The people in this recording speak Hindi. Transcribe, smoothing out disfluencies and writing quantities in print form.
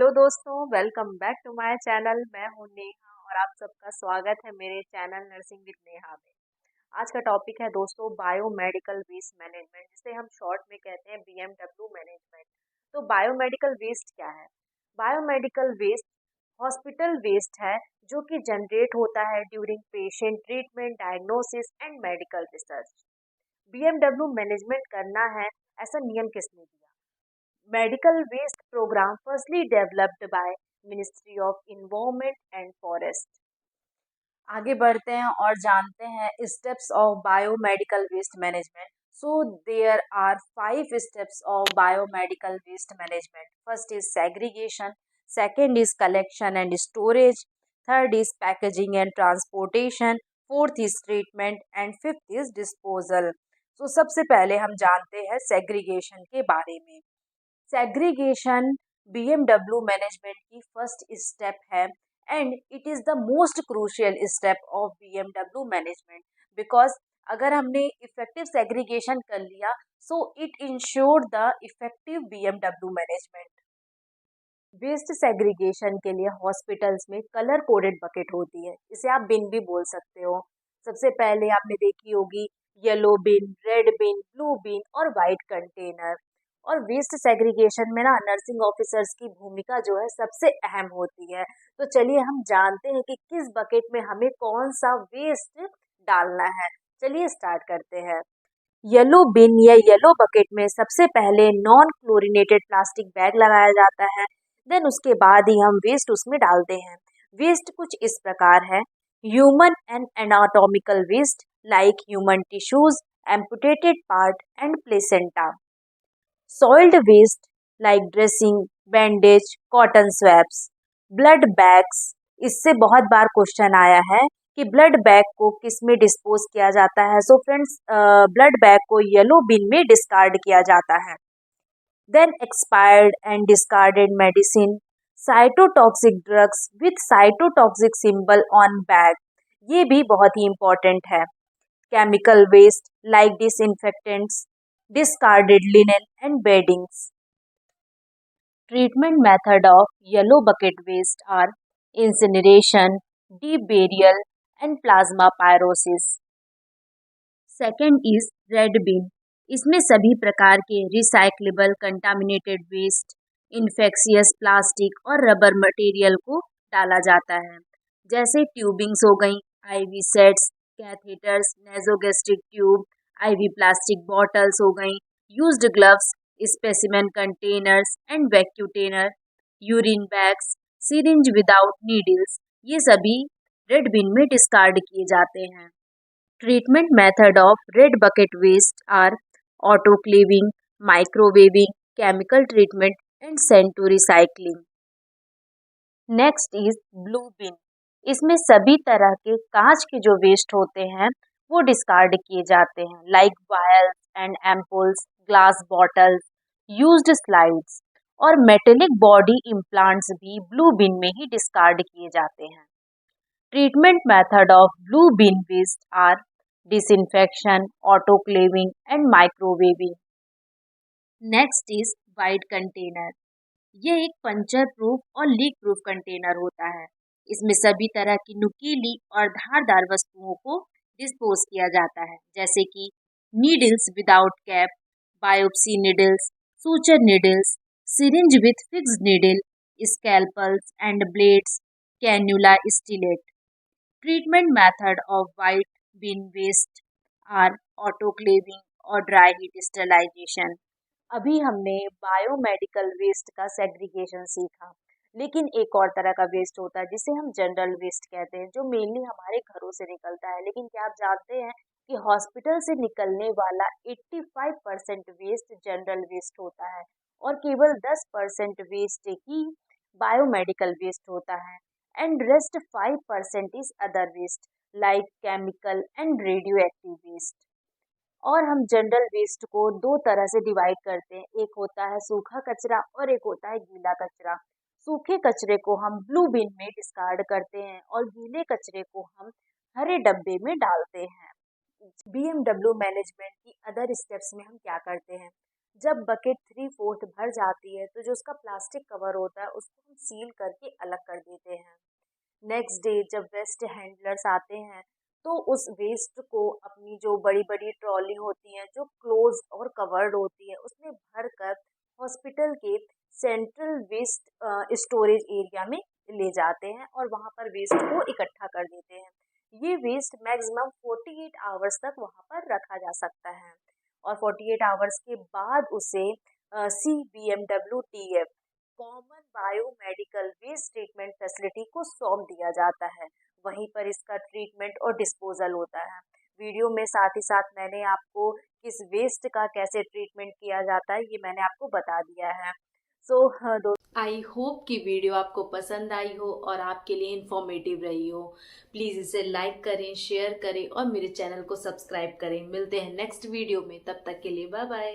हेलो दोस्तों, welcome back to my channel. मैं हूं नेहा और आप सबका स्वागत है मेरे चैनल नर्सिंग विद नेहा में। आज का टॉपिक है दोस्तों बायोमेडिकल वेस्ट मैनेजमेंट, जिसे हम शॉर्ट में कहते हैं बीएमडब्ल्यू मैनेजमेंट। तो बायोमेडिकल वेस्ट क्या है? बायोमेडिकल वेस्ट हॉस्पिटल वेस्ट है जो कि जनरेट होता है during patient treatment, diagnosis and medical research. BMW management करना है, ऐसा नियम किसने दिया? Medical waste program firstly developed by ministry of environment and forest. आगे बढ़ते हैं और जानते हैं steps of biomedical waste management. So there are 5 steps of biomedical waste management. First is segregation, second is collection and storage, third is packaging and transportation, fourth is treatment and fifth is disposal. तो सबसे पहले हम जानते हैं सेग्रीगेशन के बारे में। सेग्रीगेशन बीएमडब्ल्यू मैनेजमेंट की फर्स्ट स्टेप है and it is the most crucial step of BMW management, because अगर हमने इफेक्टिव सेग्रीगेशन कर लिया so it ensure the effective BMW management. Waste segregation के लिए हॉस्पिटल्स में कलर कोडेड बकेट होती है, इसे आप बिन भी बोल सकते हो। सबसे पहले आपने देखी होगी येलो बिन, रेड बिन, ब्लू बिन और वाइट कंटेनर। और वेस्ट सेग्रीगेशन में ना नर्सिंग ऑफिसर्स की भूमिका जो है सबसे अहम होती है। तो चलिए हम जानते हैं कि किस बकेट में हमें कौन सा वेस्ट डालना है। चलिए स्टार्ट करते हैं। येलो बिन या येलो बकेट में सबसे पहले नॉन क्लोरीनेटेड प्लास्टिक बैग लगाया जाता है, देन उसके बाद ही हम वेस्ट उसमें डालते हैं। वेस्ट कुछ इस प्रकार है: human and anatomical waste like human tissues, amputated part and placenta. Soiled waste like dressing, bandage, cotton swabs. Blood bags, इससे बहुत बार क्वेश्चन आया है कि ब्लड बैग को किस में डिस्पोज किया जाता है। सो फ्रेंड्स, ब्लड बैग को येलो बिन में डिस्कार्ड किया जाता है। Then expired and discarded medicine, cytotoxic drugs with cytotoxic symbol on bag, ये भी बहुत ही इंपॉर्टेंट है। Chemical waste like disinfectants, discarded linen and beddings. Treatment method of yellow bucket waste are incineration, deep burial and plasma pyrosis. Second is red bin. इसमें सभी प्रकार के recyclable contaminated waste, infectious plastic और रबर मटेरियल को डाला जाता है, जैसे ट्यूबिंग्स हो गई, IV sets, catheters, nasogastric tube, IV plastic bottles हो गई, used gloves, specimen containers and vacutainer, urine bags, syringe without needles, ये सभी रेड बिन में डिस्कार्ड किए जाते हैं। Treatment method of red bucket waste are autoclaving, microwaving, chemical treatment and send to recycling. Next is blue bin. इसमें सभी तरह के कांच के जो वेस्ट होते हैं वो डिस्कार्ड किए जाते हैं, like vials and ampoules, glass bottles, used slides और मेटेलिक बॉडी इम्प्लांट्स भी ब्लू बिन में ही डिस्कार्ड किए जाते हैं। Treatment method of blue bin waste are disinfection, autoclaving and microwaving. Next is white container. ये एक पंचर प्रूफ और लीक प्रूफ कंटेनर होता है। इसमें सभी तरह की नुकीली और धारदार वस्तुओं को डिस्पोज किया जाता है, जैसे कि needles without cap, biopsy needles, suture needles, syringe with fixed needle, scalpels and blades, cannula stylet. Treatment method of white bin waste are autoclaving और ड्राई हीट स्टरलाइजेशन। अभी हमने बायोमेडिकल वेस्ट का सेग्रीगेशन सीखा, लेकिन एक और तरह का वेस्ट होता है जिसे हम जनरल वेस्ट कहते हैं, जो मेनली हमारे घरों से निकलता है। लेकिन क्या आप जानते हैं कि हॉस्पिटल से निकलने वाला 85% वेस्ट जनरल वेस्ट होता है और केवल 10% वेस्ट ही बायोमेडिकल वेस्ट होता है, and rest 5% is other waste like chemical and radioactive waste. और हम जनरल वेस्ट को दो तरह से डिवाइड करते हैं, एक होता है सूखा कचरा और एक होता है गीला कचरा। सूखे कचरे को हम ब्लू बिन में डिस्कार्ड करते हैं और गीले कचरे को हम हरे डब्बे में डालते हैं। बीएमडब्ल्यू मैनेजमेंट की अदर स्टेप्स में हम क्या करते हैं? जब बकेट 3/4 भर जाती है तो जो उसका प्लास्टिक कवर होता है उसको हम सील करके अलग कर देते हैं। नेक्स्ट डे जब वेस्ट हैंडलर्स आते हैं तो उस वेस्ट को अपनी जो बड़ी बड़ी ट्रॉली होती हैं जो क्लोज और कवर्ड होती है उसमें भर कर हॉस्पिटल के सेंट्रल वेस्ट स्टोरेज एरिया में ले जाते हैं और वहाँ पर वेस्ट को इकट्ठा कर देते हैं। ये वेस्ट मैक्सिमम 48 आवर्स तक वहाँ पर रखा जा सकता है और 48 आवर्स के बाद उसे CBMWTF common biomedical waste treatment facility को सौंप दिया जाता है। वहीं पर इसका ट्रीटमेंट और डिस्पोजल होता है। वीडियो में साथ ही साथ मैंने आपको किस वेस्ट का कैसे ट्रीटमेंट किया जाता है ये मैंने आपको बता दिया है। सो आई होप कि वीडियो आपको पसंद आई हो और आपके लिए इंफॉर्मेटिव रही हो। प्लीज़ इसे लाइक करें, शेयर करें और मेरे चैनल को सब्सक्राइब करें। मिलते हैं नेक्स्ट वीडियो में, तब तक के लिए बाय बाय।